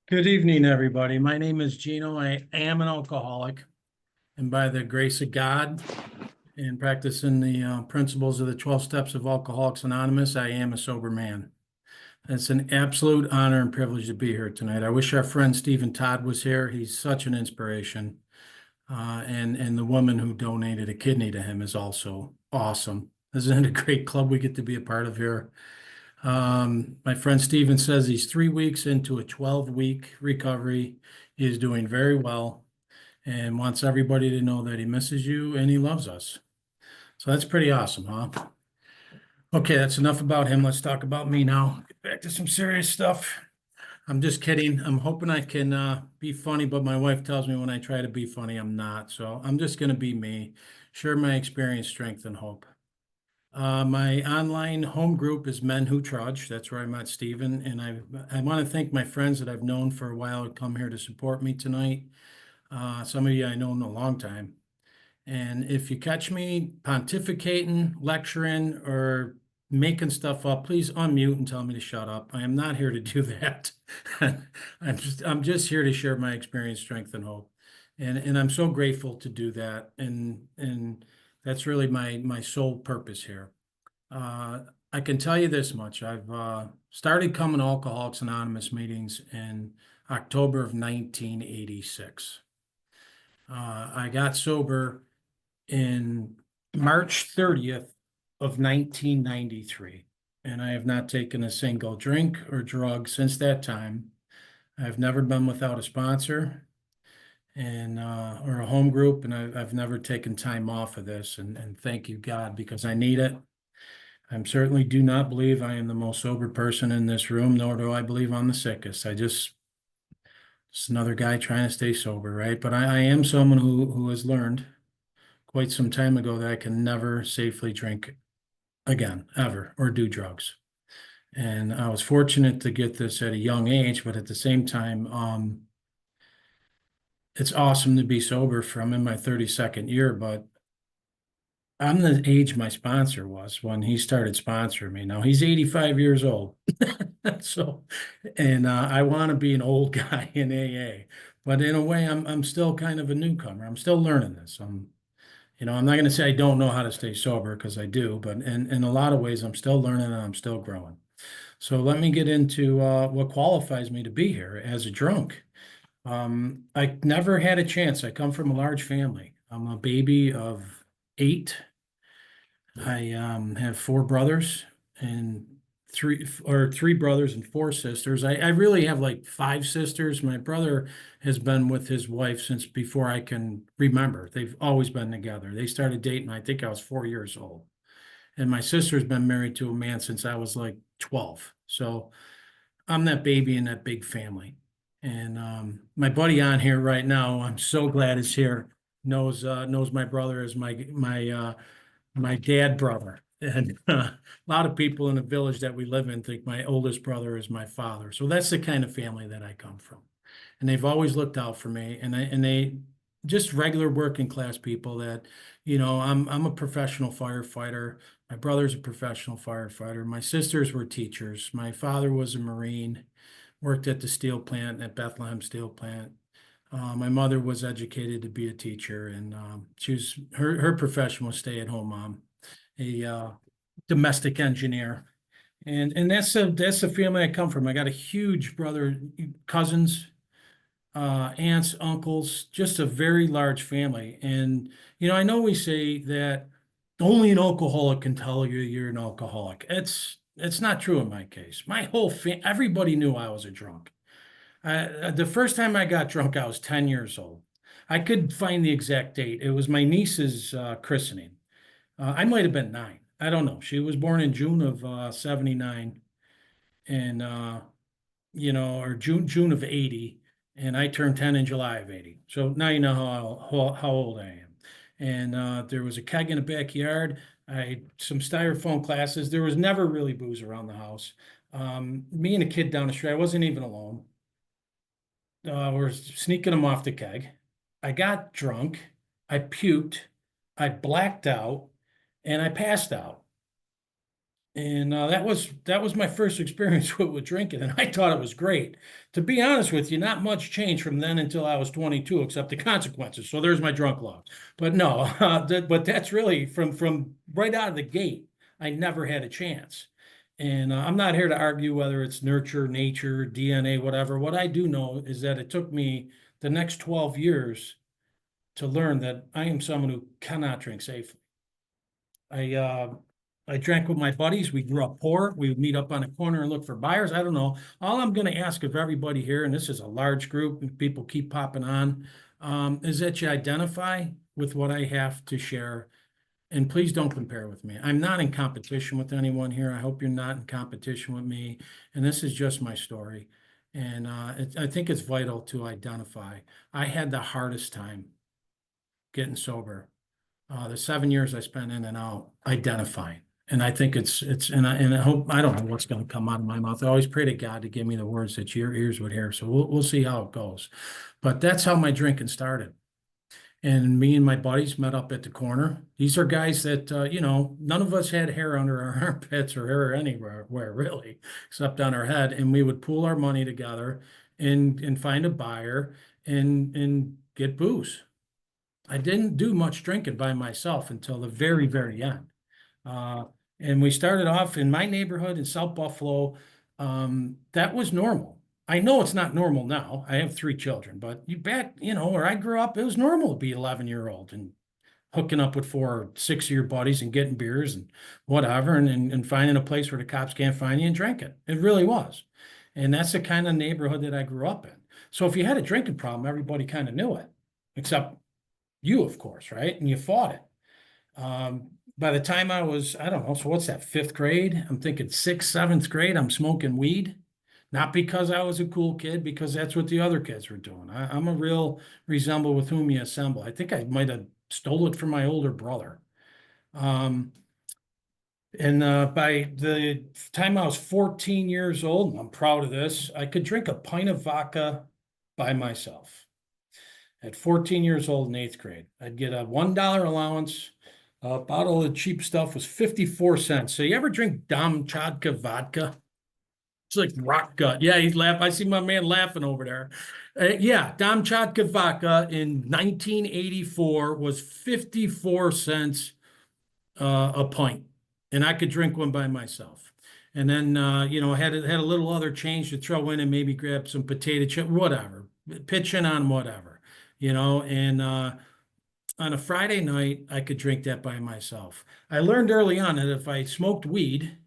Good evening, everybody. My name is Geno. I am an alcoholic, and by the grace of God and practicing the principles of the 12 steps of Alcoholics Anonymous, I am a sober man. It's an absolute honor and privilege to be here tonight. I wish our friend Stephen Todd was here. He's such an inspiration. And the woman who donated a kidney to him is also awesome. Isn't it a great club we get to be a part of here? My friend Steven says he's 3 weeks into a 12-week recovery. He is doing very well and wants everybody to know that he misses you and he loves us. So that's pretty awesome, huh? Okay, that's enough about him. Let's talk about me now. Get back to some serious stuff. I'm just kidding. I'm hoping I can be funny, but my wife tells me when I try to be funny, I'm not. So I'm just going to be me, share my experience, strength, and hope. My online home group is Men Who Trudge. That's where I met Stephen, and I want to thank my friends that I've known for a while who come here to support me tonight. Some of you I know in a long time. And if you catch me pontificating, lecturing, or making stuff up, please unmute and tell me to shut up. I am not here to do that. I'm just here to share my experience, strength, and hope. And I'm so grateful to do that. And that's really my sole purpose here. Uh, I can tell you this much. I've started coming to Alcoholics Anonymous meetings in October of 1986. I got sober in March 30th of 1993, and I have not taken a single drink or drug since that time. I've never been without a sponsor and or a home group, and I've never taken time off of this, and thank you, God, because I need it. I certainly do not believe I am the most sober person in this room, nor do I believe I'm the sickest. Just another guy trying to stay sober, right? But I am someone who has learned quite some time ago that I can never safely drink again, ever, or do drugs. And I was fortunate to get this at a young age, but at the same time, it's awesome to be sober for I'm in my 32nd year, but I'm the age my sponsor was when he started sponsoring me. Now he's 85 years old. So, and I want to be an old guy in AA, but in a way, I'm still kind of a newcomer. I'm still learning this. I'm not going to say I don't know how to stay sober because I do, but in a lot of ways, I'm still learning and I'm still growing. So let me get into what qualifies me to be here as a drunk. I never had a chance. I come from a large family. I'm a baby of 8. I have 4 brothers and three brothers and 4 sisters. I really have like 5 sisters. My brother has been with his wife since before I can remember. They've always been together. They started dating, I think I was 4 years old. And my sister's been married to a man since I was like 12. So I'm that baby in that big family. And my buddy on here right now, I'm so glad is here, knows my brother as my dad brother. And a lot of people in the village that we live in think my oldest brother is my father. So that's the kind of family that I come from. And they've always looked out for me. And they just regular working class people that, I'm a professional firefighter. My brother's a professional firefighter. My sisters were teachers. My father was a Marine, worked at the steel plant, at Bethlehem Steel Plant. My mother was educated to be a teacher, and her profession was stay-at-home mom, a domestic engineer, and that's the family I come from. I got a huge brother, cousins, aunts, uncles, just a very large family. And I know we say that only an alcoholic can tell you you're an alcoholic. It's not true in my case. My whole everybody knew I was a drunk. The first time I got drunk, I was 10 years old. I could find the exact date. It was my niece's christening. I might have been 9. I don't know. She was born in June of 79 and or June of 80, and I turned 10 in July of 80. So now you know how old I am. And there was a keg in the backyard. I had some styrofoam glasses. There was never really booze around the house. Me and a kid down the street, I wasn't even alone. We're sneaking them off the keg. I got drunk. I puked. I blacked out and I passed out. And that was my first experience with drinking, and I thought it was great. To be honest with you, not much changed from then until I was 22, except the consequences. So there's my drunk log. But no, but that's really from right out of the gate. I never had a chance. And I'm not here to argue whether it's nurture, nature, DNA, whatever. What I do know is that it took me the next 12 years to learn that I am someone who cannot drink safely. I uh, I drank with my buddies. We grew up poor. We would meet up on a corner and look for buyers. I don't know. All I'm going to ask of everybody here, and this is a large group, and people keep popping on, is that you identify with what I have to share, and please don't compare with me. I'm not in competition with anyone here. I hope you're not in competition with me. And this is just my story. And I think it's vital to identify. I had the hardest time getting sober, the 7 years I spent in and out identifying. And I think and I hope, I don't know what's going to come out of my mouth. I always pray to God to give me the words that your ears would hear. So we'll see how it goes. But that's how my drinking started. And me and my buddies met up at the corner. These are guys that, none of us had hair under our armpits or hair anywhere, really, except on our head. And we would pool our money together and find a buyer and get booze. I didn't do much drinking by myself until the very, very end. Uh, and we started off in my neighborhood in South Buffalo. That was normal. I know it's not normal now. I have three children, but where I grew up, it was normal to be 11-year-old and hooking up with 4 or 6 year buddies and getting beers and whatever, and finding a place where the cops can't find you and drink it. It really was. And that's the kind of neighborhood that I grew up in. So if you had a drinking problem, everybody kind of knew it, except you, of course, right? And you fought it. By the time I was, I don't know, so what's that, fifth grade? I'm thinking sixth, seventh grade, I'm smoking weed. Not because I was a cool kid, because that's what the other kids were doing. I'm a real resemble with whom you assemble. I think I might have stole it from my older brother. Um, and by the time I was 14 years old, and I'm proud of this, I could drink a pint of vodka by myself. At 14 years old in eighth grade, I'd get a $1 allowance. A bottle of cheap stuff was 54 cents. So you ever drink Dom Chodka vodka? It's like rock gut. Yeah, he's laughing. I see my man laughing over there. Yeah, Dom Chodka vodka in 1984 was 54 cents a pint, and I could drink one by myself. And then had a little other change to throw in and maybe grab some potato chip, whatever, pitch in on whatever, and on a Friday night, I could drink that by myself. I learned early on that if I smoked weed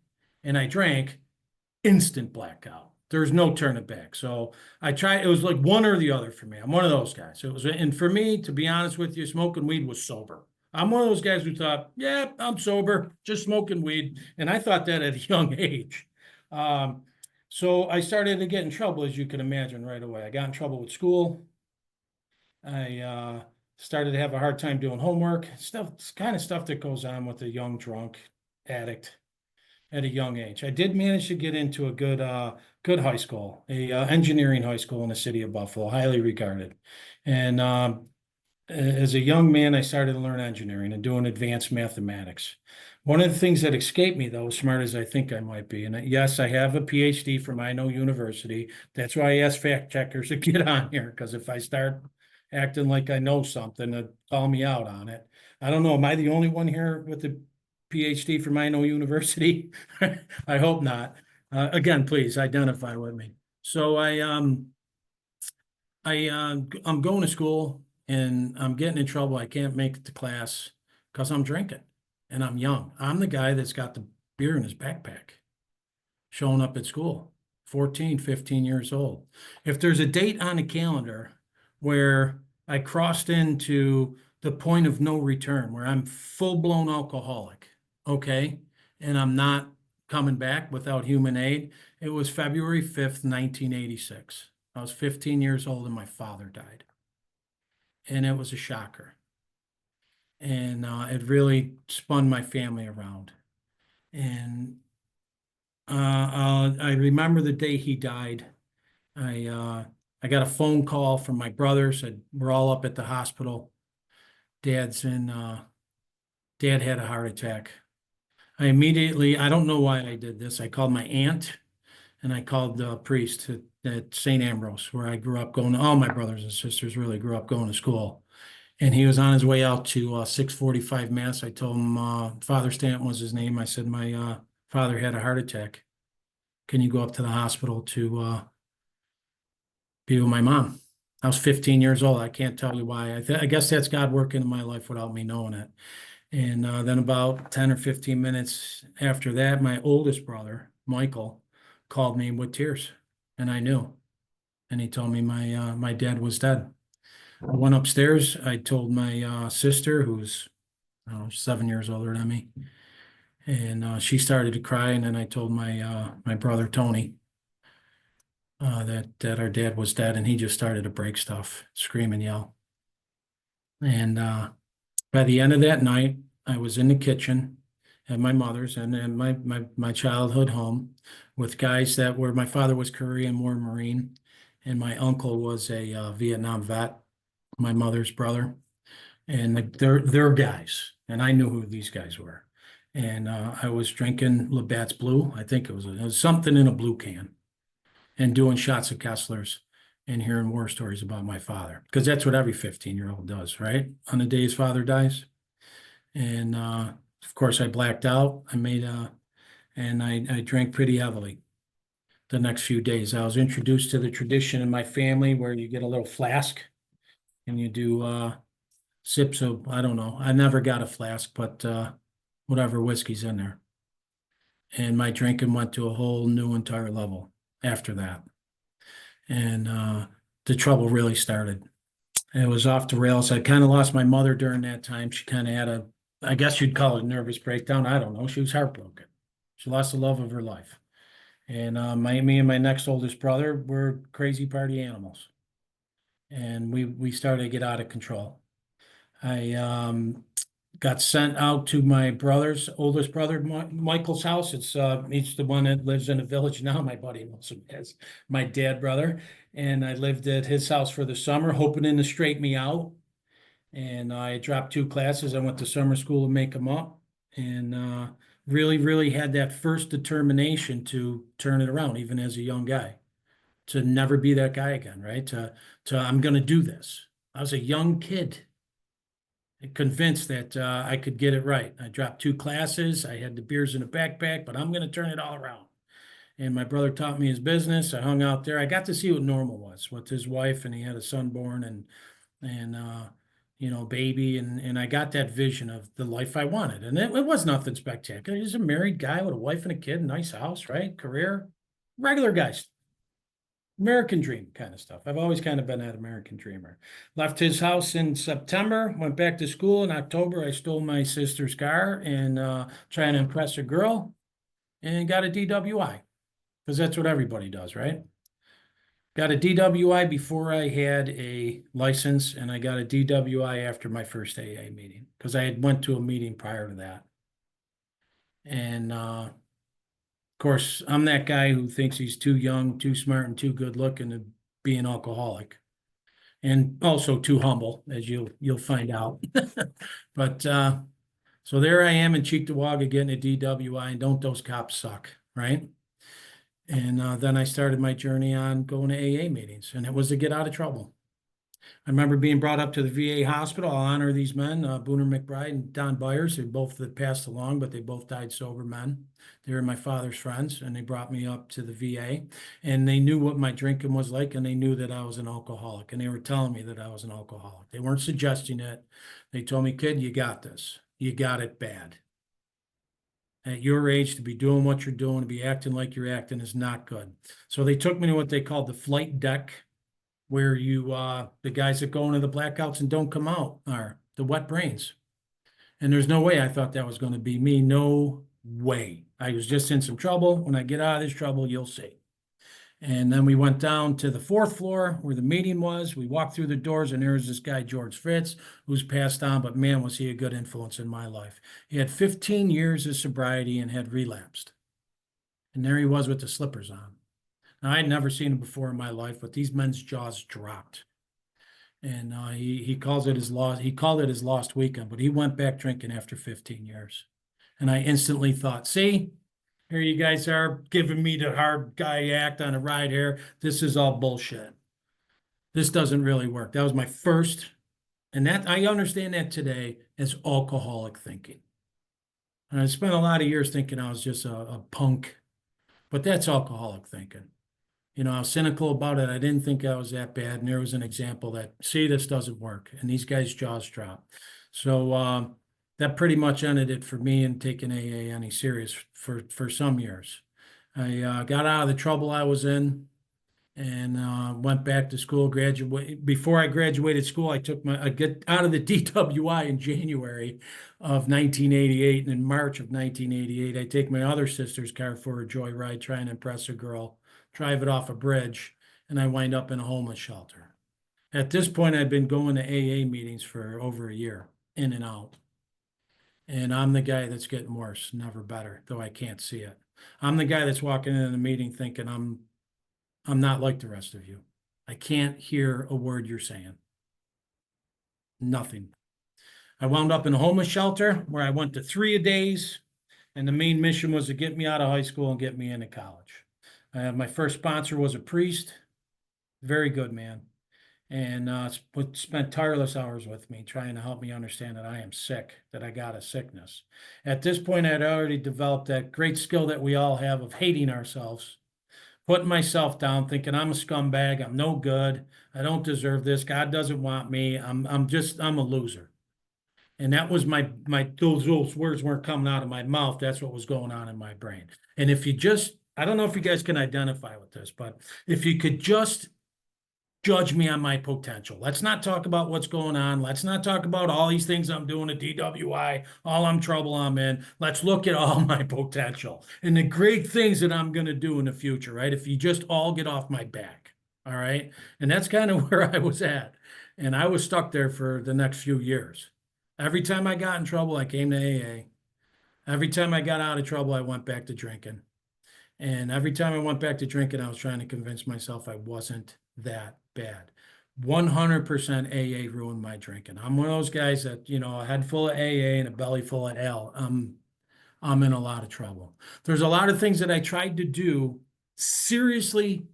and I drank, instant blackout. There's no turning back. So I tried, it was like one or the other for me. I'm one of those guys. And for me, to be honest with you, smoking weed was sober. I'm one of those guys who thought, yeah, I'm sober, just smoking weed. And I thought that at a young age. Um, so I started to get in trouble, as you can imagine, right away. I got in trouble with school. I started to have a hard time doing homework, kind of stuff that goes on with a young drunk addict at a young age. I did manage to get into a good high school, a engineering high school in the city of Buffalo, highly regarded. And as a young man, I started to learn engineering and doing advanced mathematics. One of the things that escaped me, though, as smart as I think I might be, and yes, I have a PhD from I know University. That's why I ask fact checkers to get on here, because if I start acting like I know something, call me out on it. I don't know. Am I the only one here with the PhD from I know University? I hope not. Again, please identify with me. So I'm going to school and I'm getting in trouble. I can't make it to class because I'm drinking and I'm young. I'm the guy that's got the beer in his backpack showing up at school, 14, 15 years old. If there's a date on the calendar where I crossed into the point of no return, where I'm full-blown alcoholic, okay, and I'm not coming back without human aid, it was February 5th, 1986. I was 15 years old and my father died. And it was a shocker. And it really spun my family around. And I remember the day he died. I uh, I got a phone call from my brother, said we're all up at the hospital. Dad's in. Dad had a heart attack. I don't know why I did this. I called my aunt and I called the priest at St. Ambrose, where I grew up going, all my brothers and sisters really grew up going to school. And he was on his way out to 6:45 Mass. I told him Father Stanton was his name. I said, my father had a heart attack. Can you go up to the hospital to be with my mom? I was 15 years old. I can't tell you why. I guess that's God working in my life without me knowing it. And then about 10 or 15 minutes after that, my oldest brother, Michael, called me with tears. And I knew. And he told me my dad was dead. I went upstairs. I told my sister, who's I don't know, 7 years older than me, and she started to cry. And then I told my brother Tony that our dad was dead, and he just started to break stuff, scream and yell. And by the end of that night, I was in the kitchen at my mother's and my childhood home with guys that were my father was Korean War Marine, and my uncle was a Vietnam vet, my mother's brother, and they're guys, and I knew who these guys were. And I was drinking Labatt's Blue. I think it was something in a blue can, and doing shots of Kesslers and hearing war stories about my father, because that's what every 15-year-old does, right? On the day his father dies. And of course, I blacked out. And I drank pretty heavily the next few days. I was introduced to the tradition in my family where you get a little flask and you do sips of, I don't know, I never got a flask, but whatever whiskey's in there. And my drinking went to a whole new entire level after that. And the trouble really started. It was off the rails. I kind of lost my mother during that time. She kind of had I guess you'd call it a nervous breakdown. I don't know. She was heartbroken. She lost the love of her life. And me and my next oldest brother were crazy party animals. And we started to get out of control. I got sent out to my oldest brother, Michael's house. He's the one that lives in a village now. My buddy knows him as my dad brother. And I lived at his house for the summer, hoping to straighten me out. And I dropped two classes. I went to summer school to make them up, and really, really had that first determination to turn it around, even as a young guy, to never be that guy again, right? To I'm going to do this. I was a young kid, convinced that I could get it right. I dropped two classes. I had the beers in a backpack, but I'm going to turn it all around. And my brother taught me his business. I hung out there. I got to see what normal was with his wife, and he had a son born, and baby, and I got that vision of the life I wanted. And it was nothing spectacular. He's a married guy with a wife and a kid, nice house, right? Career, regular guys, American dream kind of stuff. I've always kind of been that American dreamer. Left his house in September, went back to school in October. I stole my sister's car and trying to impress a girl, and got a DWI, because that's what everybody does, right? Got a DWI before I had a license, and I got a DWI after my first AA meeting, because I had went to a meeting prior to that. And of course, I'm that guy who thinks he's too young, too smart, and too good looking to be an alcoholic, and also too humble, as you'll find out. But so there I am in Cheektowaga getting a DWI, and don't those cops suck, right? And then I started my journey on going to AA meetings, and it was to get out of trouble. I remember being brought up to the VA hospital. I'll honor these men, Booner McBride and Don Byers, who both had passed along, but they both died sober men. They were my father's friends, and they brought me up to the VA, and they knew what my drinking was like, and they knew that I was an alcoholic, and they were telling me that I was an alcoholic. They weren't suggesting it. They told me, kid, you got this. You got it bad. At your age, to be doing what you're doing, to be acting like you're acting is not good. So they took me to what they called the flight deck, where the guys that go into the blackouts and don't come out are the wet brains. And there's no way I thought that was going to be me. No way. I was just in some trouble. When I get out of this trouble, you'll see. And then we went down to the fourth floor where the meeting was. We walked through the doors, and there was this guy, George Fitz, who's passed on, but man, was he a good influence in my life. He had 15 years of sobriety and had relapsed. And there he was with the slippers on. Now, I had never seen him before in my life, but these men's jaws dropped. And he called it his lost weekend, but he went back drinking after 15 years. And I instantly thought, see, here you guys are giving me the hard guy act on a ride here. This is all bullshit. This doesn't really work. That was my first, and that I understand that today as alcoholic thinking. And I spent a lot of years thinking I was just a punk, but that's alcoholic thinking. I was cynical about it. I didn't think I was that bad. And there was an example that, see, this doesn't work. And these guys' jaws dropped. So that pretty much ended it for me in taking AA any serious for some years. I got out of the trouble I was in and went back to school. Before I graduated school, I get out of the DWI in January of 1988, and in March of 1988, I take my other sister's car for a joyride, trying to impress a girl, drive it off a bridge, and I wind up in a homeless shelter. At this point, I'd been going to AA meetings for over a year, in and out. And I'm the guy that's getting worse, never better, though I can't see it. I'm the guy that's walking in a meeting thinking I'm not like the rest of you. I can't hear a word you're saying. Nothing. I wound up in a homeless shelter where I went to 3 a-days, and the main mission was to get me out of high school and get me into college. My first sponsor was a priest, very good man, and spent tireless hours with me trying to help me understand that I am sick, that I got a sickness. At this point, I'd already developed that great skill that we all have of hating ourselves, putting myself down, thinking I'm a scumbag, I'm no good, I don't deserve this, God doesn't want me, I'm a loser. And that was those words weren't coming out of my mouth. That's what was going on in my brain. And if you just, I don't know if you guys can identify with this, but if you could just judge me on my potential. Let's not talk about what's going on. Let's not talk about all these things I'm doing at DWI, all I'm trouble I'm in. Let's look at all my potential and the great things that I'm going to do in the future, right? If you just all get off my back, all right? And that's kind of where I was at. And I was stuck there for the next few years. Every time I got in trouble, I came to AA. Every time I got out of trouble, I went back to drinking. And every time I went back to drinking, I was trying to convince myself I wasn't that bad. 100% AA ruined my drinking. I'm one of those guys that, a head full of AA and a belly full of ale. I'm in a lot of trouble. There's a lot of things that I tried to do, seriously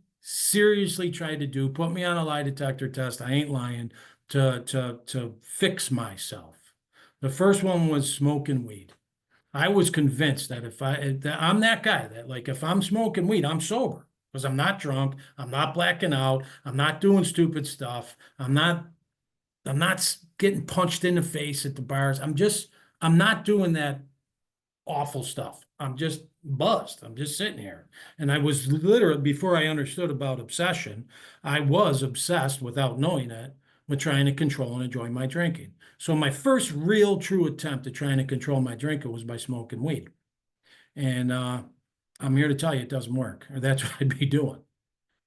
tried to do, put me on a lie detector test. I ain't lying, to fix myself. The first one was smoking weed. I was convinced that I'm that guy that, like, if I'm smoking weed, I'm sober because I'm not drunk, I'm not blacking out, I'm not doing stupid stuff, I'm not getting punched in the face at the bars. I'm not doing that awful stuff. I'm just buzzed. I'm just sitting here. And I was literally, before I understood about obsession, I was obsessed without knowing it with trying to control and enjoy my drinking. So my first real true attempt at trying to control my drinking was by smoking weed. And I'm here to tell you it doesn't work, or that's what I'd be doing.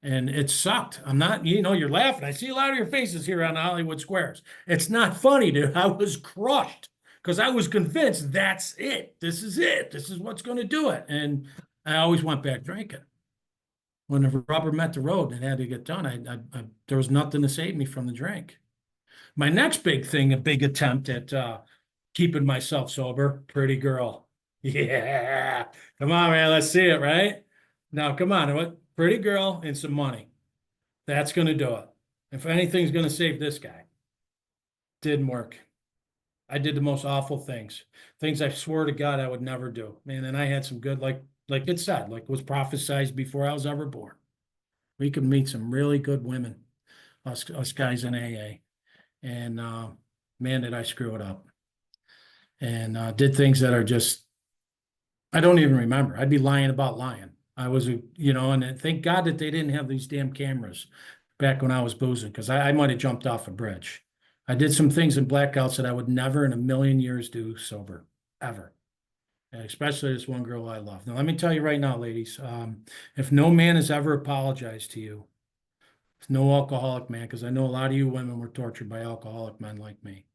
And it sucked. I'm not, you're laughing. I see a lot of your faces here on Hollywood Squares. It's not funny, dude. I was crushed because I was convinced that's it. This is it. This is what's going to do it. And I always went back drinking. When the rubber met the road and it had to get done, there was nothing to save me from the drink. My next big thing, a big attempt at keeping myself sober, pretty girl. Yeah. Come on, man. Let's see it, right? Now, come on. What? Pretty girl and some money. That's going to do it. If anything's going to save this guy, didn't work. I did the most awful things I swore to God I would never do. Man, and I had some good, like it said, like was prophesized before I was ever born. We could meet some really good women, us guys in AA. And man, did I screw it up. And did things that are just, I don't even remember. I'd be lying about lying. I was, and thank God that they didn't have these damn cameras back when I was boozing, because I might have jumped off a bridge. I did some things in blackouts that I would never in a million years do sober, ever. And especially this one girl I love. Now, let me tell you right now, ladies, if no man has ever apologized to you, no alcoholic man, because I know a lot of you women were tortured by alcoholic men like me.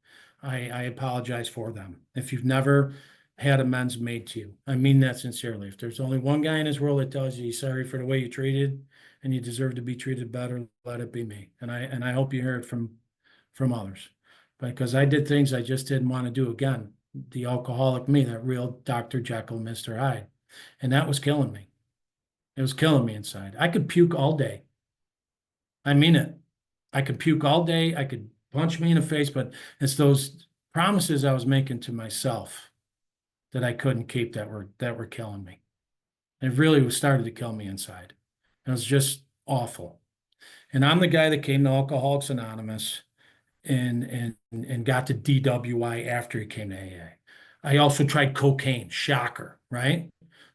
I apologize for them. If you've never had amends made to you, I mean that sincerely. If there's only one guy in this world that tells you he's sorry for the way you treated and you deserve to be treated better, let it be me. And I hope you hear it from others, because I did things I just didn't want to do again. the alcoholic me, that real Dr. Jekyll, Mr. Hyde. And that was killing me. It was killing me inside. I could puke all day. I mean it. I could puke all day. I could punch me in the face, but it's those promises I was making to myself that I couldn't keep that were killing me. It really was started to kill me inside. It was just awful. And I'm the guy that came to Alcoholics Anonymous and got to DWI after he came to AA. I also tried cocaine, shocker, right?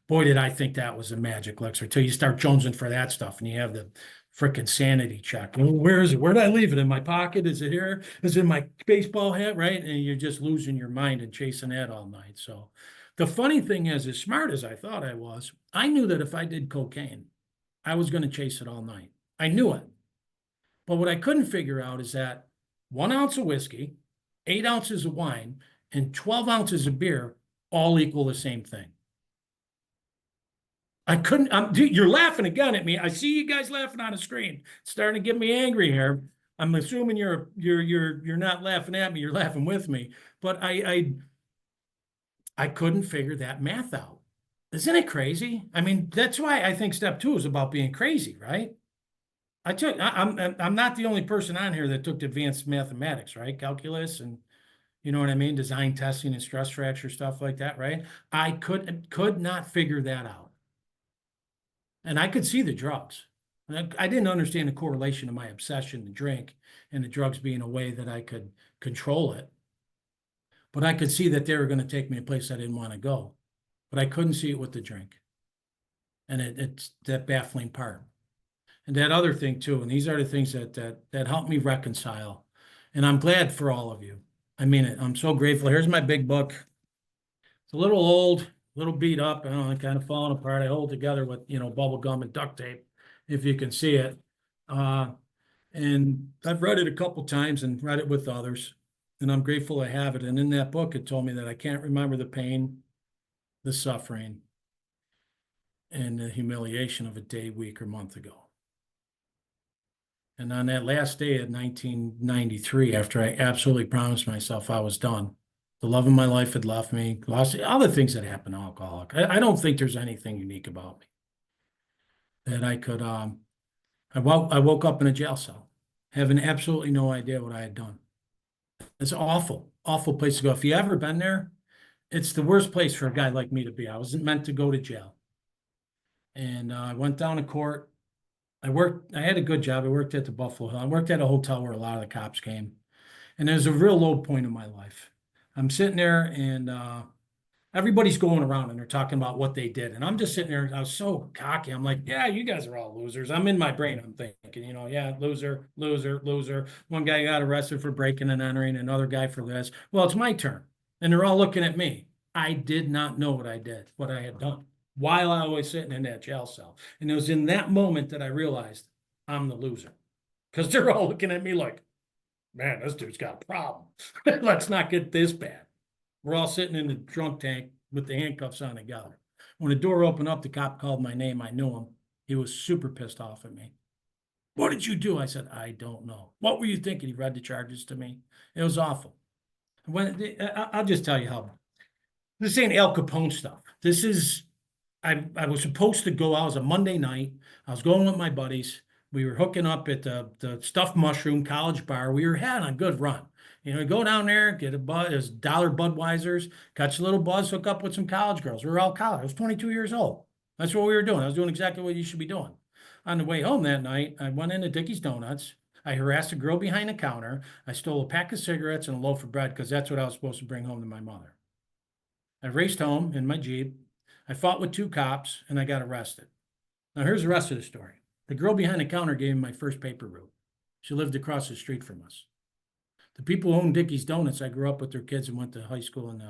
Boy, did I think that was a magic elixir till you start jonesing for that stuff and you have the freaking sanity check. Well, where is it? Where did I leave it? In my pocket? Is it here? Is it in my baseball hat? Right? And you're just losing your mind and chasing that all night. So the funny thing is, as smart as I thought I was, I knew that if I did cocaine, I was going to chase it all night. I knew it. But what I couldn't figure out is that 1 ounce of whiskey, 8 ounces of wine, and 12 ounces of beer all equal the same thing. I couldn't. Dude, you're laughing again at me. I see you guys laughing on the screen. It's starting to get me angry here. I'm assuming you're not laughing at me. You're laughing with me. But I couldn't figure that math out. Isn't it crazy? I mean, that's why I think step 2 is about being crazy, right? I'm not the only person on here that took advanced mathematics, right? Calculus and you know what I mean? Design testing and stress fracture stuff like that, right? I could not figure that out. And I could see the drugs. I didn't understand the correlation of my obsession to drink and the drugs being a way that I could control it. But I could see that they were going to take me a place I didn't want to go. But I couldn't see it with the drink. And it's that baffling part. And that other thing too, and these are the things that helped me reconcile. And I'm glad for all of you. I mean it. I'm so grateful. Here's my big book. It's a little old, a little beat up, kind of falling apart. I hold it together with, bubble gum and duct tape, if you can see it. And I've read it a couple times and read it with others, and I'm grateful I have it. And in that book, it told me that I can't remember the pain, the suffering, and the humiliation of a day, week, or month ago. And on that last day of 1993, after I absolutely promised myself I was done, the love of my life had left me, lost other things that happen to alcoholic. I don't think there's anything unique about me that I could. I woke up in a jail cell, having absolutely no idea what I had done. It's an awful, awful place to go. If you ever been there, it's the worst place for a guy like me to be. I wasn't meant to go to jail. And I went down to court. I had a good job. I worked at the Buffalo Hill. I worked at a hotel where a lot of the cops came. And it was a real low point in my life. I'm sitting there and everybody's going around and they're talking about what they did. And I'm just sitting there. I was so cocky. I'm like, yeah, you guys are all losers. I'm in my brain. I'm thinking, yeah, loser, loser, loser. One guy got arrested for breaking and entering, another guy for this. Well, it's my turn. And they're all looking at me. I did not know what I had done while I was sitting in that jail cell. And it was in that moment that I realized I'm the loser because they're all looking at me like, man, this dude's got a problem. Let's not get this bad. We're all sitting in the drunk tank with the handcuffs on together. When the door opened up, the cop called my name. I knew him. He was super pissed off at me. What did you do? I said, I don't know. What were you thinking? He read the charges to me. It was awful. I'll just tell you how. This ain't Al Capone stuff. This is, I was supposed to go. I was a Monday night. I was going with my buddies. We were hooking up at the Stuffed Mushroom College Bar. We were having a good run. Go down there, get a buzz, it was dollar Budweisers, catch a little buzz, hook up with some college girls. We were all college. I was 22 years old. That's what we were doing. I was doing exactly what you should be doing. On the way home that night, I went into Dickie's Donuts. I harassed a girl behind the counter. I stole a pack of cigarettes and a loaf of bread because that's what I was supposed to bring home to my mother. I raced home in my Jeep. I fought with 2 cops and I got arrested. Now here's the rest of the story. The girl behind the counter gave me my first paper route. She lived across the street from us. The people who owned Dickie's Donuts, I grew up with their kids and went to high school and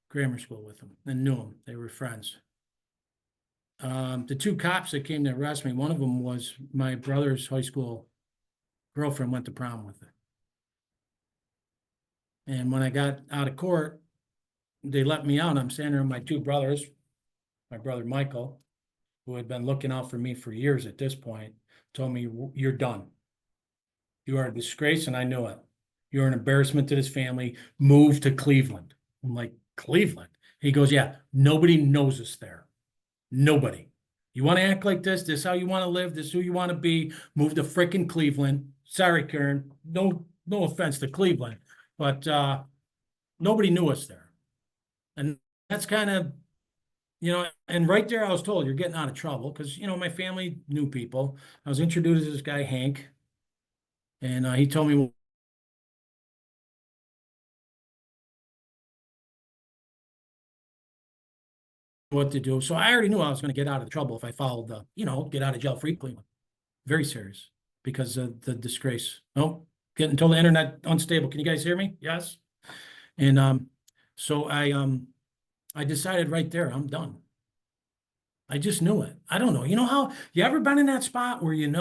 grammar school with them and knew them. They were friends. The 2 cops that came to arrest me, one of them was my brother's high school girlfriend, went to prom with her. And when I got out of court, they let me out. I'm standing there with my 2 brothers, my brother Michael, who had been looking out for me for years at this point, told me, you're done. You are a disgrace, and I knew it. You're an embarrassment to this family. Move to Cleveland. I'm like, Cleveland. He goes, yeah, nobody knows us there. Nobody. You want to act like this? This is how you want to live? This is who you want to be? Move to frickin' Cleveland. Sorry, Karen. No offense to Cleveland, but nobody knew us there. And that's kind of, and right there I was told you're getting out of trouble because, my family knew people. I was introduced to this guy, Hank, and he told me what to do. So I already knew I was going to get out of trouble if I followed the, get out of jail free Cleveland. Very serious because of the disgrace. Oh, getting told the internet unstable. Can you guys hear me? Yes. And so I decided right there, I'm done. I just knew it. I don't know. You know how you ever been in that spot where you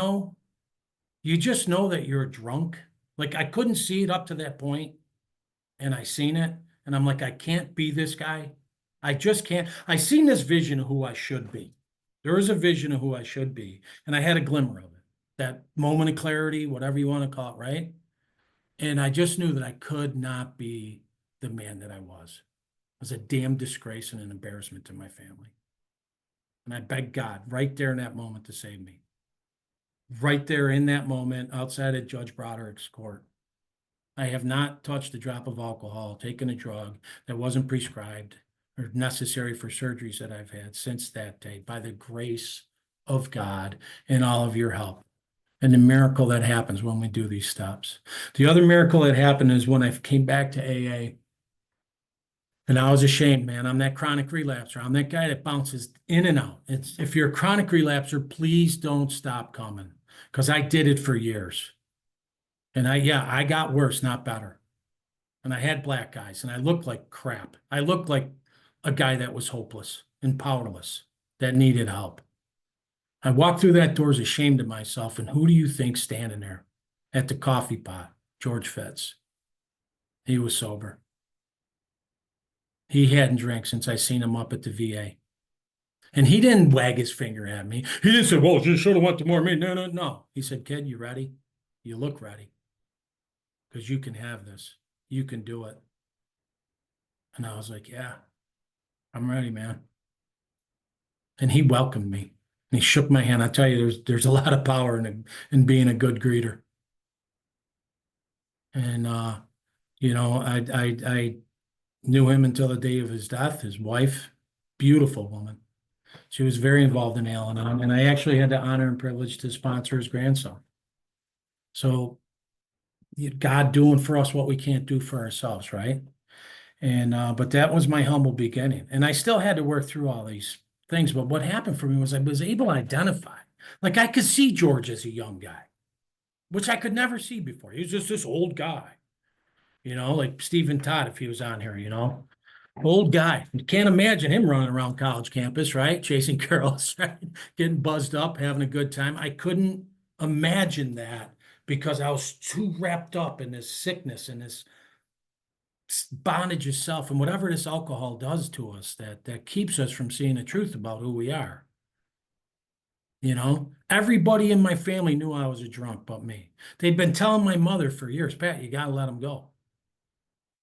just know that you're drunk? Like I couldn't see it up to that point, and I seen it, and I'm like, I can't be this guy. I just can't. I seen this vision of who I should be. There is a vision of who I should be, and I had a glimmer of it. That moment of clarity, whatever you want to call it, right? And I just knew that I could not be the man that I was. It was a damn disgrace and an embarrassment to my family. And I begged God right there in that moment to save me. Right there in that moment outside of Judge Broderick's court. I have not touched a drop of alcohol, taken a drug that wasn't prescribed or necessary for surgeries that I've had since that day by the grace of God and all of your help. And the miracle that happens when we do these steps. The other miracle that happened is when I came back to AA. And I was ashamed, man. I'm that chronic relapser. I'm that guy that bounces in and out. If you're a chronic relapser, please don't stop coming because I did it for years. And I got worse, not better. And I had black eyes and I looked like crap. I looked like a guy that was hopeless and powerless, that needed help. I walked through that doors ashamed of myself. And who do you think standing there at the coffee pot? George Fitz. He was sober. He hadn't drank since I seen him up at the VA. And he didn't wag his finger at me. He didn't say, well, you should have went to more meat. No, no, no. He said, kid, you ready? You look ready. Because you can have this. You can do it. And I was like, yeah, I'm ready, man. And he welcomed me. And he shook my hand. I tell you, there's a lot of power in being a good greeter. And I knew him until the day of his death. His wife, beautiful woman. She was very involved in Al-Anon, and I actually had the honor and privilege to sponsor his grandson. So God doing for us what we can't do for ourselves, right? And but that was my humble beginning. And I still had to work through all these things. But what happened for me was I was able to identify. Like I could see George as a young guy, which I could never see before. He was just this old guy, like Stephen Todd if he was on here, Old guy. You can't imagine him running around college campus, right? Chasing girls, right? Getting buzzed up, having a good time. I couldn't imagine that because I was too wrapped up in this sickness and this bondage of self and whatever this alcohol does to us that keeps us from seeing the truth about who we are. Everybody in my family knew I was a drunk but me. They'd been telling my mother for years, Pat, you got to let him go.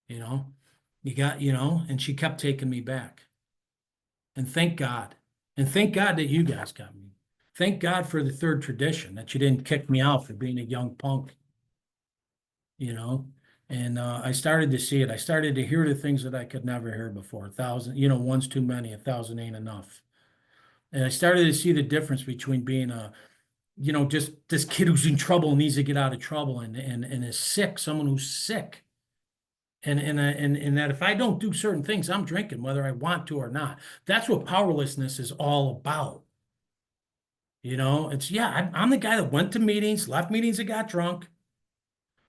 You know, and she kept taking me back. And thank God. And thank God that you guys got me. Thank God for the third tradition, that you didn't kick me out for being a young punk, And I started to see it. I started to hear the things that I could never hear before. 1,000, one's too many, 1,000 ain't enough. And I started to see the difference between being just this kid who's in trouble and needs to get out of trouble and is sick, someone who's sick. And that if I don't do certain things, I'm drinking, whether I want to or not. That's what powerlessness is all about. I'm the guy that went to meetings, left meetings and got drunk,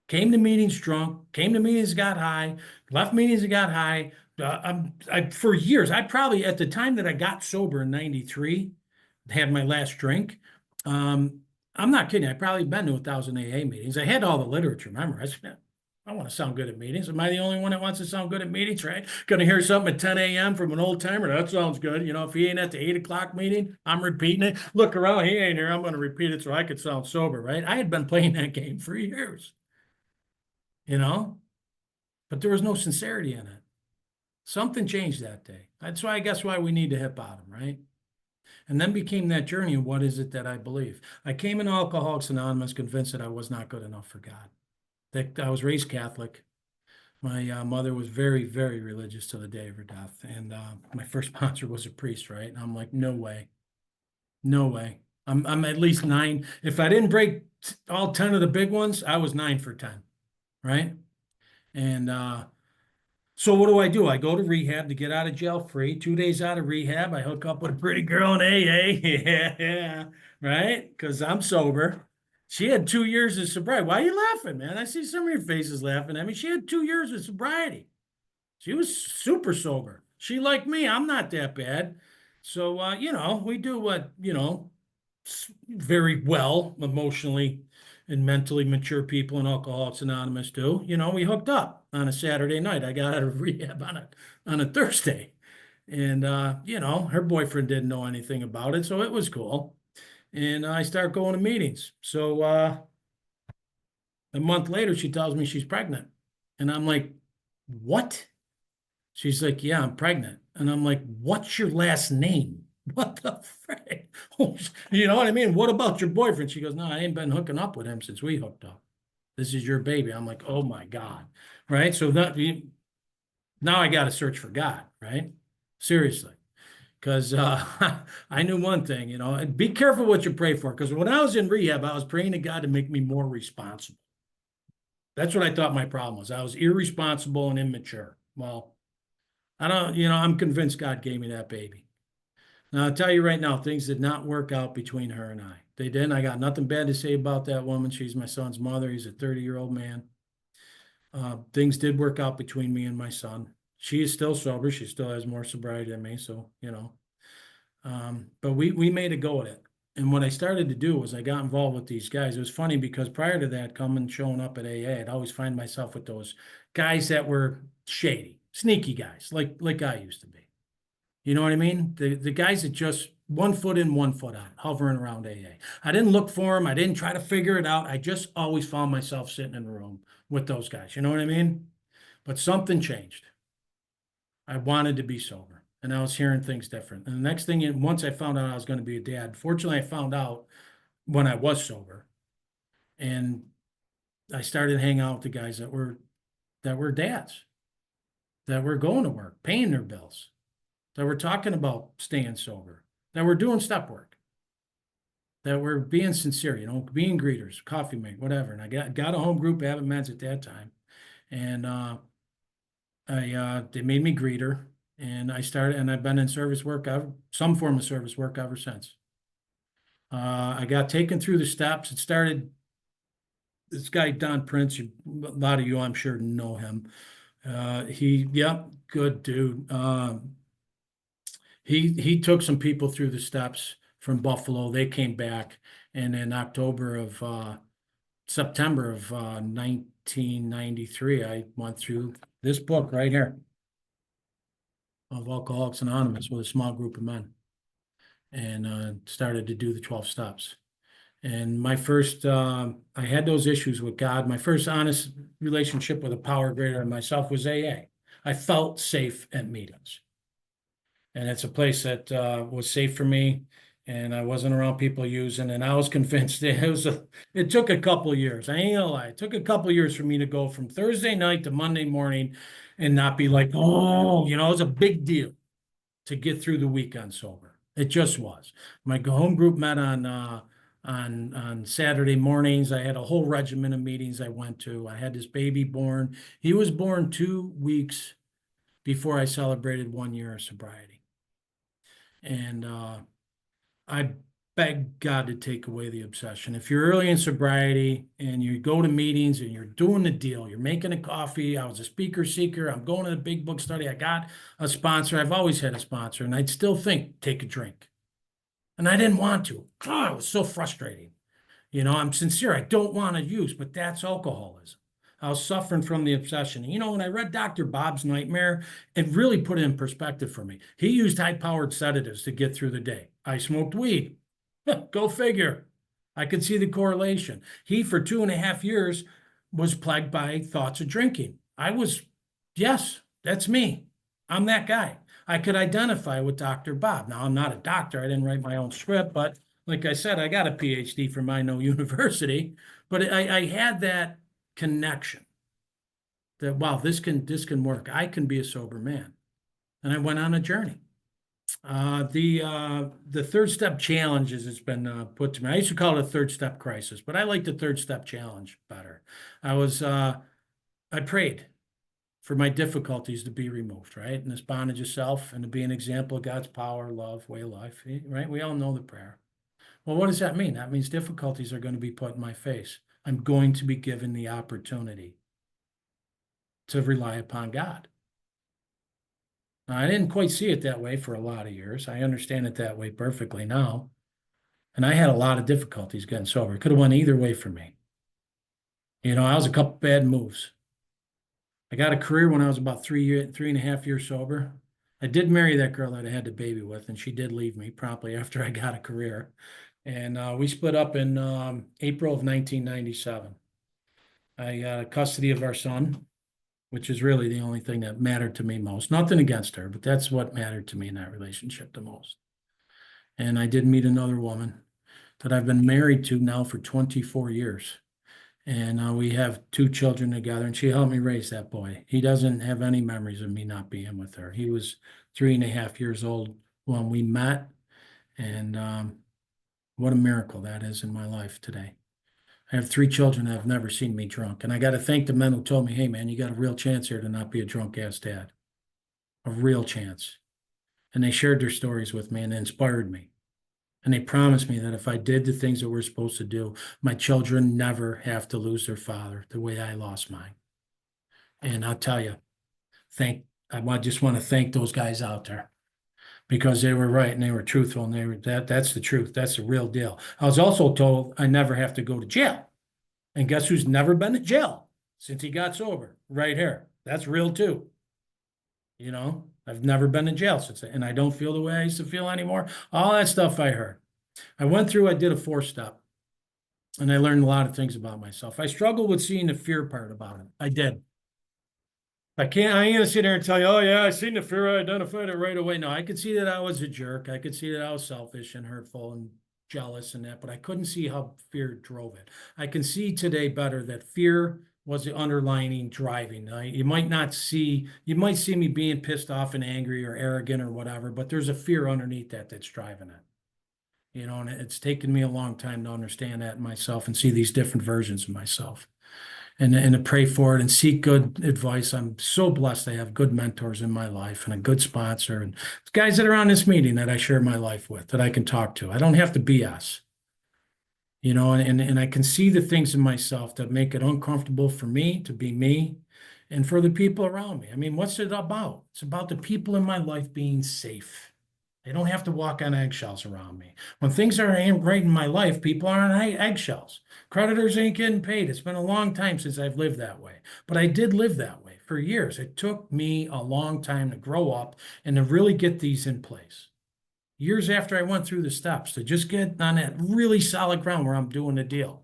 came to meetings drunk, came to meetings, got high, left meetings and got high. For years, I probably, at the time that I got sober in 93, had my last drink. I'm not kidding. I probably been to 1,000 AA meetings. I had all the literature memorized. I want to sound good at meetings. Am I the only one that wants to sound good at meetings, right? Going to hear something at 10 a.m. from an old timer? That sounds good. If he ain't at the 8 o'clock meeting, I'm repeating it. Look around, he ain't here. I'm going to repeat it so I could sound sober, right? I had been playing that game for years, but there was no sincerity in it. Something changed that day. That's why I guess why we need to hit bottom, right? And then became that journey of what is it that I believe. I came in Alcoholics Anonymous convinced that I was not good enough for God. That I was raised Catholic. My mother was very, very religious to the day of her death. And my first sponsor was a priest, right? And I'm like, no way, no way. I'm at least nine. If I didn't break all 10 of the big ones, I was 9 for 10, right? And so what do? I go to rehab to get out of jail free. 2 days out of rehab, I hook up with a pretty girl in AA. Yeah, right? Because I'm sober. She had 2 years of sobriety. Why are you laughing, man? I see some of your faces laughing at me. She had 2 years of sobriety. She was super sober. She like me. I'm not that bad. So we do what, very well emotionally and mentally mature people in Alcoholics Anonymous do. We hooked up on a Saturday night. I got out of rehab on a Thursday. And her boyfriend didn't know anything about it, so it was cool. And I start going to meetings. So a month later, she tells me she's pregnant. And I'm like, what? She's like, yeah, I'm pregnant. And I'm like, what's your last name? What the frick? You know what I mean? What about your boyfriend? She goes, no, I ain't been hooking up with him since we hooked up. This is your baby. I'm like, oh my God. Right. So now I got to search for God. Right. Seriously. Because I knew one thing, be careful what you pray for. Because when I was in rehab, I was praying to God to make me more responsible. That's what I thought my problem was. I was irresponsible and immature. Well, I don't, I'm convinced God gave me that baby. Now, I'll tell you right now, things did not work out between her and I. They didn't. I got nothing bad to say about that woman. She's my son's mother. He's a 30-year-old man. Things did work out between me and my son. She is still sober. She still has more sobriety than me. So, but we made a go at it. And what I started to do was I got involved with these guys. It was funny because prior to that, showing up at AA, I'd always find myself with those guys that were shady, sneaky guys, like I used to be. You know what I mean? The guys that just 1 foot in, 1 foot out, hovering around AA. I didn't look for them. I didn't try to figure it out. I just always found myself sitting in a room with those guys. You know what I mean? But something changed. I wanted to be sober, and I was hearing things different. And the next thing, once I found out I was going to be a dad, fortunately, I found out when I was sober, and I started hanging out with the guys that were dads, that were going to work, paying their bills, that were talking about staying sober, that were doing step work, that were being sincere, being greeters, coffee mate, whatever. And I got a home group, Abbott Meds at that time, and they made me greeter, and I've been in service work, some form of service work ever since. I got taken through the steps. It started. This guy Don Prince, a lot of you I'm sure know him. Good dude. He took some people through the steps from Buffalo. They came back, and in September of 1993, I went through this book right here of Alcoholics Anonymous with a small group of men, and started to do the 12 steps. And I had those issues with God. My first honest relationship with a power greater than myself was AA. I felt safe at meetings. And it's a place that was safe for me, and I wasn't around people using. And I was convinced it took a couple of years. I ain't gonna lie. It took a couple of years for me to go from Thursday night to Monday morning and not be like, oh, it was a big deal to get through the weekend sober. It just was. My home group met on Saturday mornings. I had a whole regimen of meetings I went to. I had this baby born. He was born 2 weeks before I celebrated 1 year of sobriety. And I beg God to take away the obsession. If you're early in sobriety and you go to meetings and you're doing the deal, you're making a coffee. I was a speaker seeker. I'm going to the big book study. I got a sponsor. I've always had a sponsor, and I'd still think, take a drink. And I didn't want to. God, it was so frustrating. I'm sincere. I don't want to use, but that's alcoholism. I was suffering from the obsession. When I read Dr. Bob's Nightmare, it really put it in perspective for me. He used high-powered sedatives to get through the day. I smoked weed. Go figure. I could see the correlation. He, for 2.5 years, was plagued by thoughts of drinking. Yes, that's me. I'm that guy. I could identify with Dr. Bob. Now, I'm not a doctor. I didn't write my own script, but like I said, I got a PhD from no university. But I had that connection that, wow, this can work. I can be a sober man. And I went on a journey. The third step challenge, as it's been put to me. I used to call it a third step crisis, but I like the third step challenge better. I prayed for my difficulties to be removed, right? And this bondage of self and to be an example of God's power, love, way of life, right? We all know the prayer. Well, what does that mean? That means difficulties are going to be put in my face. I'm going to be given the opportunity to rely upon God. Now, I didn't quite see it that way for a lot of years. I understand it that way perfectly now. And I had a lot of difficulties getting sober. It could have went either way for me. I was a couple bad moves. I got a career when I was about 3.5 years sober. I did marry that girl that I had the baby with, and she did leave me promptly after I got a career. And we split up in April of 1997. I got custody of our son, which is really the only thing that mattered to me most. Nothing against her, but that's what mattered to me in that relationship the most. And I did meet another woman that I've been married to now for 24 years. And we have two children together, and she helped me raise that boy. He doesn't have any memories of me not being with her. He was 3.5 years old when we met, and what a miracle that is in my life today. I have three children that have never seen me drunk, and I got to thank the men who told me, "Hey, man, you got a real chance here to not be a drunk-ass dad, a real chance." And they shared their stories with me and inspired me. And they promised me that if I did the things that we're supposed to do, my children never have to lose their father the way I lost mine. And I'll tell you, just want to thank those guys out there because they were right and they were truthful and that's the truth. That's the real deal. I was also told I never have to go to jail. And guess who's never been to jail since he got sober? Right here. That's real too. I've never been in jail since, and I don't feel the way I used to feel anymore. All that stuff I heard. I did a 4-step, and I learned a lot of things about myself. I struggled with seeing the fear part about it. I did. I ain't gonna sit there and tell you, oh yeah, I seen the fear, I identified it right away. No, I could see that I was a jerk. I could see that I was selfish and hurtful and jealous and that, but I couldn't see how fear drove it. I can see today better that fear was the underlining driving. You might see me being pissed off and angry or arrogant or whatever, but there's a fear underneath that's driving it. And it's taken me a long time to understand that in myself and see these different versions of myself and to pray for it and seek good advice. I'm so blessed to have good mentors in my life and a good sponsor and guys that are on this meeting that I share my life with, that I can talk to. I don't have to BS, and I can see the things in myself that make it uncomfortable for me to be me and for the people around me. I mean, what's it about? It's about the people in my life being safe. They don't have to walk on eggshells around me. When things are right in my life, people are on eggshells. Creditors ain't getting paid. It's been a long time since I've lived that way. But I did live that way for years. It took me a long time to grow up and to really get these in place. Years after I went through the steps to just get on that really solid ground where I'm doing the deal.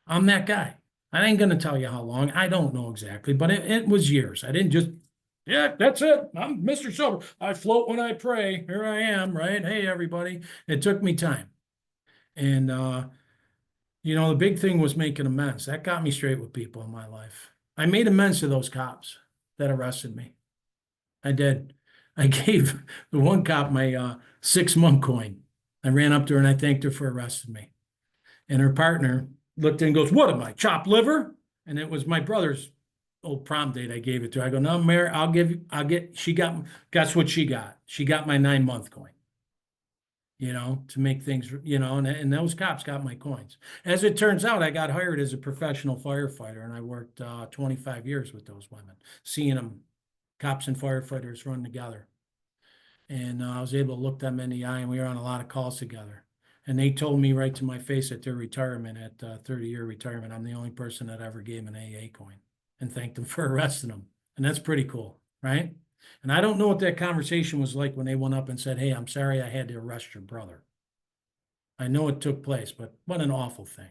I'm that guy. I ain't going to tell you how long. I don't know exactly, but it was years. I didn't just yeah, that's it. I'm Mr. Sober. I float when I pray. Here I am, right? Hey, everybody. It took me time. And, the big thing was making amends. That got me straight with people in my life. I made amends to those cops that arrested me. I did. I gave the one cop my 6-month coin. I ran up to her and I thanked her for arresting me. And her partner looked in and goes, "What am I, chopped liver?" And it was my brother's old prom date. I gave it to her. I go, "No, Mary, guess what she got? She got my 9-month coin, to make things, and those cops got my coins. As it turns out, I got hired as a professional firefighter and I worked 25 years with those women, seeing them, cops and firefighters run together. And I was able to look them in the eye and we were on a lot of calls together. And they told me right to my face at their retirement, at 30-year retirement, I'm the only person that ever gave an AA coin and thanked them for arresting them. And that's pretty cool, right? And I don't know what that conversation was like when they went up and said, "Hey, I'm sorry I had to arrest your brother." I know it took place, but what an awful thing.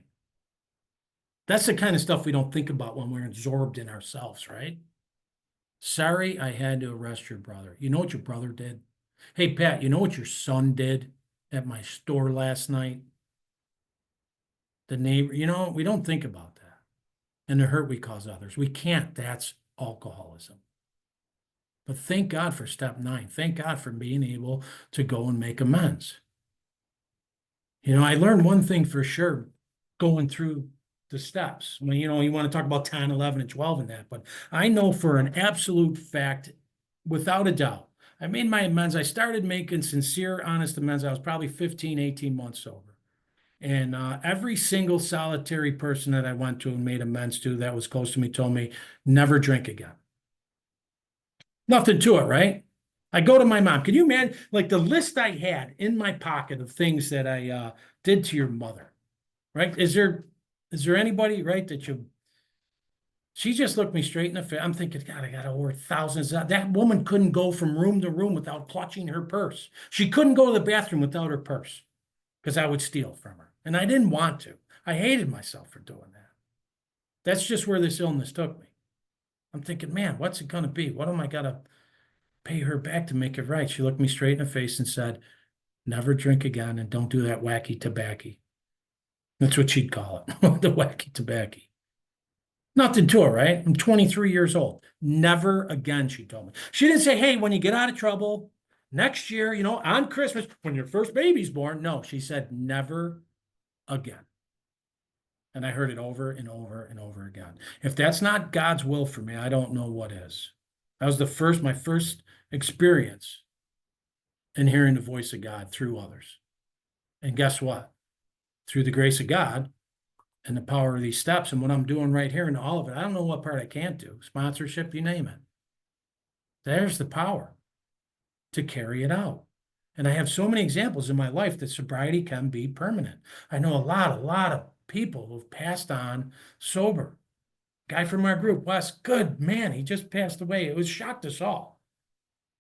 That's the kind of stuff we don't think about when we're absorbed in ourselves, right? Sorry, I had to arrest your brother. You know what your brother did? Hey, Pat, you know what your son did at my store last night? The neighbor, we don't think about that. And the hurt we cause others. We can't. That's alcoholism. But thank God for step 9. Thank God for being able to go and make amends. I learned one thing for sure going through the steps. When, you want to talk about 10, 11, and 12 and that, but I know for an absolute fact, without a doubt, I made my amends. I started making sincere, honest amends. I was probably 15, 18 months sober. And every single solitary person that I went to and made amends to that was close to me told me, never drink again. Nothing to it, right? I go to my mom. Can you imagine, like the list I had in my pocket of things that I did to your mother, right? Is there anybody, right, she just looked me straight in the face. I'm thinking, God, I got over thousands. That woman couldn't go from room to room without clutching her purse. She couldn't go to the bathroom without her purse because I would steal from her. And I didn't want to. I hated myself for doing that. That's just where this illness took me. I'm thinking, man, what's it going to be? What am I going to pay her back to make it right? She looked me straight in the face and said, never drink again and don't do that wacky tobacco. That's what she'd call it, the wacky tobacco. Nothing to it, right? I'm 23 years old. Never again, she told me. She didn't say, hey, when you get out of trouble next year, on Christmas, when your first baby's born. No, she said, never again. And I heard it over and over and over again. If that's not God's will for me, I don't know what is. That was my first experience in hearing the voice of God through others. And guess what? Through the grace of God and the power of these steps and what I'm doing right here and all of it, I don't know what part I can't do. Sponsorship, you name it. There's the power to carry it out. And I have so many examples in my life that sobriety can be permanent. I know a lot of people who've passed on sober. Guy from our group, Wes, good man, he just passed away. It was shocked us all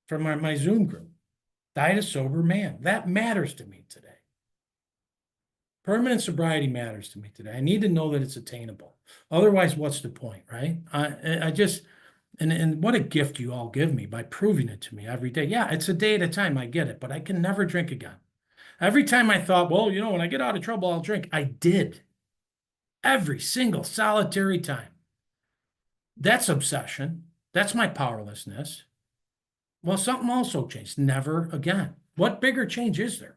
from my Zoom group. Died a sober man. That matters to me today. Permanent sobriety matters to me today. I need to know that it's attainable. Otherwise, what's the point, right? I just, and what a gift you all give me by proving it to me every day. Yeah, it's a day at a time. I get it, but I can never drink again. Every time I thought, well, when I get out of trouble, I'll drink. I did. Every single solitary time. That's obsession. That's my powerlessness. Well, something also changed. Never again. What bigger change is there?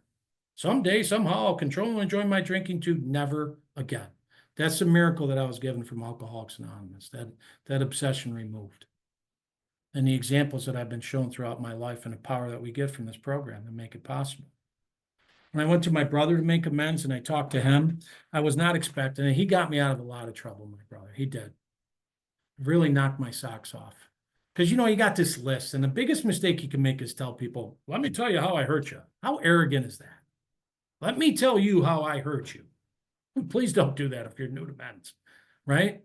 Someday, somehow, I'll control and enjoy my drinking too. Never again. That's a miracle that I was given from Alcoholics Anonymous, that obsession removed. And the examples that I've been shown throughout my life and the power that we get from this program to make it possible. When I went to my brother to make amends and I talked to him, I was not expecting it. He got me out of a lot of trouble, my brother. He did. Really knocked my socks off. Because, you got this list, and the biggest mistake you can make is tell people, let me tell you how I hurt you. How arrogant is that? Let me tell you how I hurt you. Please don't do that if you're new to amends, right?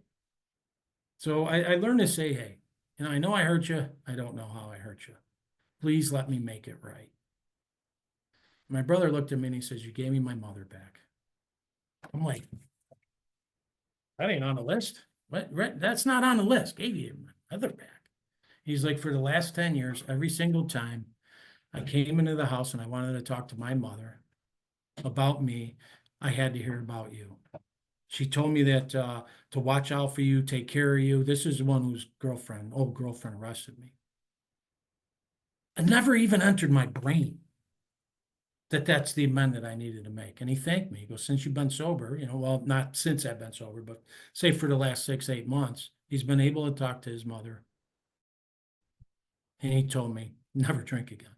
So I learned to say, hey, I know I hurt you. I don't know how I hurt you. Please let me make it right. My brother looked at me and he says, you gave me my mother back. I'm like, that ain't on the list. What? That's not on the list. Gave you my mother back. He's like, for the last 10 years, every single time I came into the house and I wanted to talk to my mother about me, I had to hear about you. She told me that to watch out for you, take care of you. This is the one whose old girlfriend arrested me. It never even entered my brain that that's the amendment I needed to make. And he thanked me. He goes, since you've been sober, well, not since I've been sober, but say for the last 6, 8 months, he's been able to talk to his mother. And he told me, never drink again.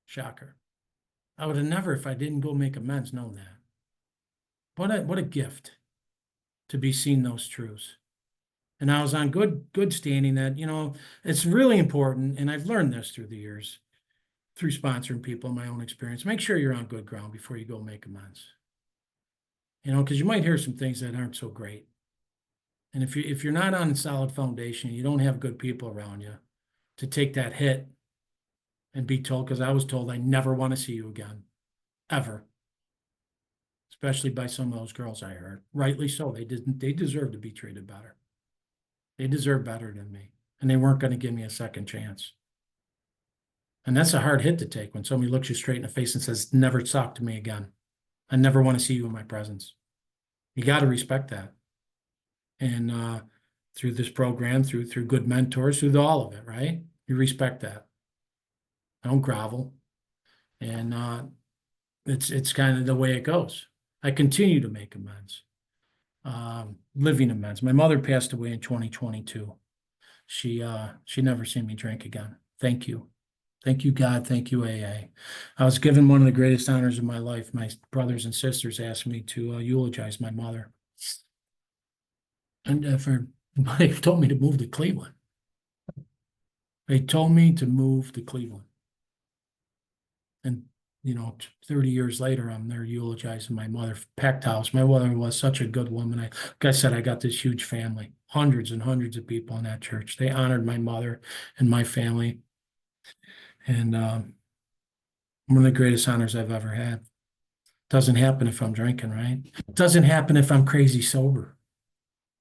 Shocker. I would have never, if I didn't go make amends, known that. What a gift to be seeing those truths. And I was on good standing that, it's really important. And I've learned this through the years, through sponsoring people in my own experience. Make sure you're on good ground before you go make amends. Because you might hear some things that aren't so great. And if you're not on a solid foundation, you don't have good people around you to take that hit and be told, because I was told I never want to see you again, ever. Especially by some of those girls I heard. Rightly so. They deserve to be treated better. They deserve better than me. and they weren't going to give me a second chance. And that's a hard hit to take when somebody looks you straight in the face and says, never talk to me again. I never want to see you in my presence. You got to respect that. And through this program, through good mentors, through all of it, right? You respect that. I don't grovel. And it's kind of the way it goes. I continue to make amends, living amends. My mother passed away in 2022. She never seen me drink again. Thank you. Thank you, God. Thank you, AA. I was given one of the greatest honors of my life. My brothers and sisters asked me to eulogize my mother. And they told me to move to Cleveland. They told me to move to Cleveland. And, 30 years later, I'm there eulogizing my mother. Packed house. My mother was such a good woman. Like I said, I got this huge family, hundreds and hundreds of people in that church. They honored my mother and my family. And one of the greatest honors I've ever had. Doesn't happen if I'm drinking, right? Doesn't happen if I'm crazy sober.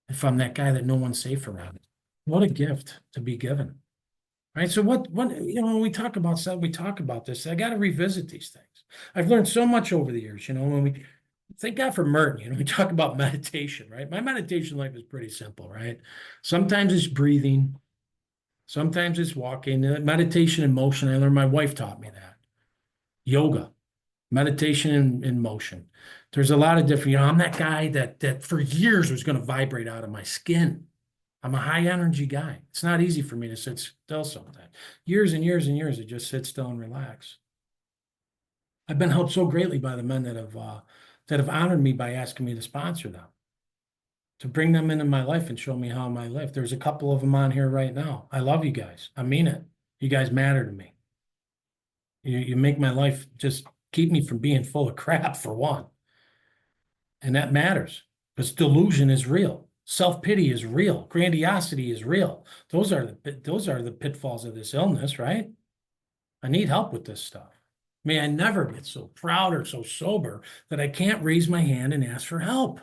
If I'm that guy that no one's safe around. What a gift to be given. Right. So when we talk about this, I got to revisit these things. I've learned so much over the years, when we thank God for Merton, we talk about meditation, right? My meditation life is pretty simple, right? Sometimes it's breathing. Sometimes it's walking. Meditation and motion. I learned, my wife taught me that. Yoga, meditation and motion. There's a lot of different, I'm that guy that for years was going to vibrate out of my skin. I'm a high energy guy. It's not easy for me to sit still sometimes. Years and years and years to just sit still and relax. I've been helped so greatly by the men that have honored me by asking me to sponsor them, to bring them into my life and show me how my life. There's a couple of them on here right now. I love you guys. I mean it. You guys matter to me. You make my life, just keep me from being full of crap, for one. And that matters, because delusion is real. Self-pity is real. Grandiosity is real. Those are the pitfalls of this illness, right? I need help with this stuff. May I never get so proud or so sober that I can't raise my hand and ask for help.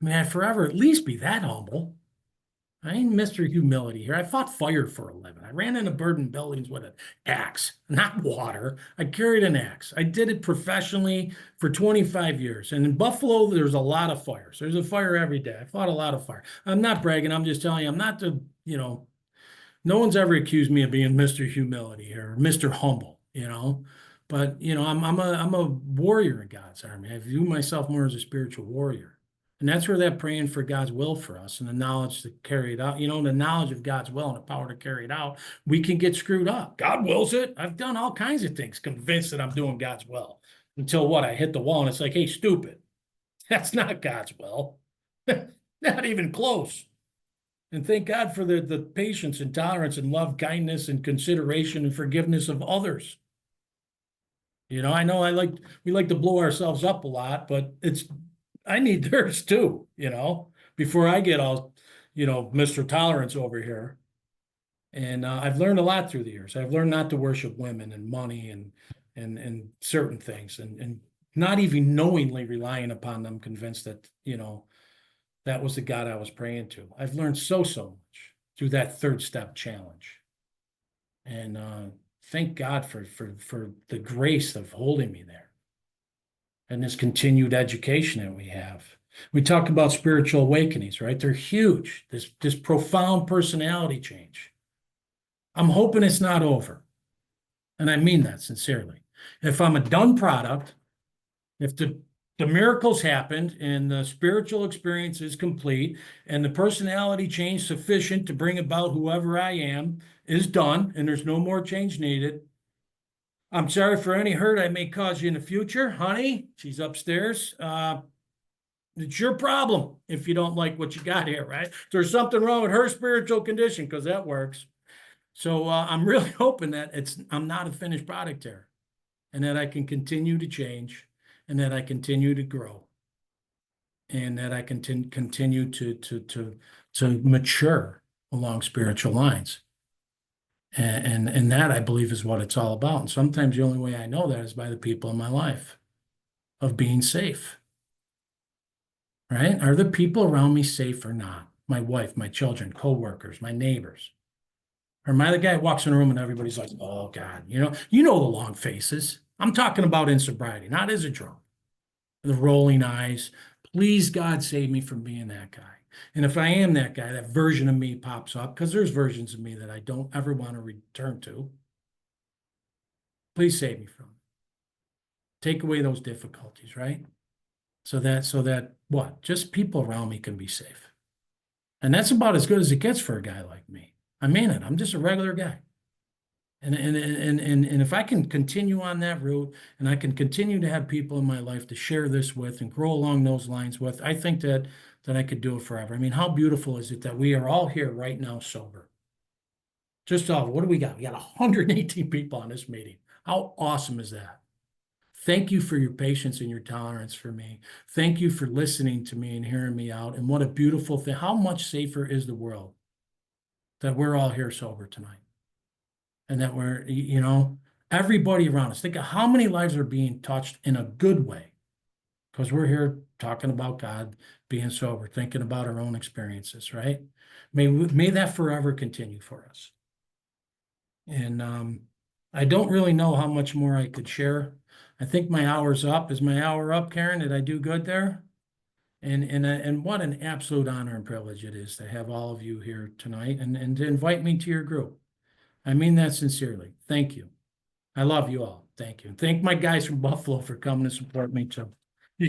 May I forever at least be that humble. I ain't Mr. Humility here. I fought fire for a living. I ran into burning buildings with an axe, not water. I carried an axe. I did it professionally for 25 years. And in Buffalo, there's a lot of fires. There's a fire every day. I fought a lot of fire. I'm not bragging. I'm just telling you, I'm not no one's ever accused me of being Mr. Humility here, or Mr. Humble, But, I'm a warrior in God's army. I view myself more as a spiritual warrior. And that's where that praying for God's will for us and the knowledge to carry it out, the knowledge of God's will and the power to carry it out, we can get screwed up. God wills it. I've done all kinds of things, convinced that I'm doing God's will, until I hit the wall and it's like, hey, stupid, that's not God's will. Not even close. And thank God for the patience and tolerance and love, kindness and consideration and forgiveness of others. I know we like to blow ourselves up a lot, but I need theirs too, before I get all, Mr. Tolerance over here. And I've learned a lot through the years. I've learned not to worship women and money and certain things, and not even knowingly relying upon them, convinced that, that was the God I was praying to. I've learned so much through that third step challenge. And thank God for the grace of holding me there. And this continued education that we have. We talk about spiritual awakenings, right? They're huge. This profound personality change. I'm hoping it's not over. And I mean that sincerely. If I'm a done product, if the miracles happened and the spiritual experience is complete and the personality change sufficient to bring about whoever I am is done and there's no more change needed, I'm sorry for any hurt I may cause you in the future, honey. She's upstairs. It's your problem if you don't like what you got here, right? There's something wrong with her spiritual condition, because that works. So I'm really hoping that I'm not a finished product here, and that I can continue to change, and that I continue to grow, and that I can continue to mature along spiritual lines. And that, I believe, is what it's all about. And sometimes the only way I know that is by the people in my life, of being safe, right? Are the people around me safe or not? my wife, my children, coworkers, my neighbors. Or am I the guy who walks in a room and everybody's like, oh God, you know the long faces. I'm talking about in sobriety, not as a drunk. The rolling eyes. Please, God, save me from being that guy. And if I am that guy, that version of me pops up, because there's versions of me that I don't ever want to return to. Please save me from it. Take away those difficulties, right? So that what? Just people around me can be safe. And that's about as good as it gets for a guy like me. I mean it. I'm just a regular guy. And if I can continue on that route and I can continue to have people in my life to share this with and grow along those lines with, I think that I could do it forever. I mean, how beautiful is it that we are all here right now sober? Just all, what do we got? We got 118 people on this meeting. How awesome is that? Thank you for your patience and your tolerance for me. Thank you for listening to me and hearing me out. And what a beautiful thing. How much safer is the world that we're all here sober tonight? And that we're, everybody around us. Think of how many lives are being touched in a good way because we're here talking about God, being sober, thinking about our own experiences, right? May that forever continue for us. And I don't really know how much more I could share. I think my hour's up. Is my hour up, Karen? Did I do good there? And what an absolute honor and privilege it is to have all of you here tonight and to invite me to your group. I mean that sincerely. Thank you. I love you all. Thank you. And thank my guys from Buffalo for coming to support me too.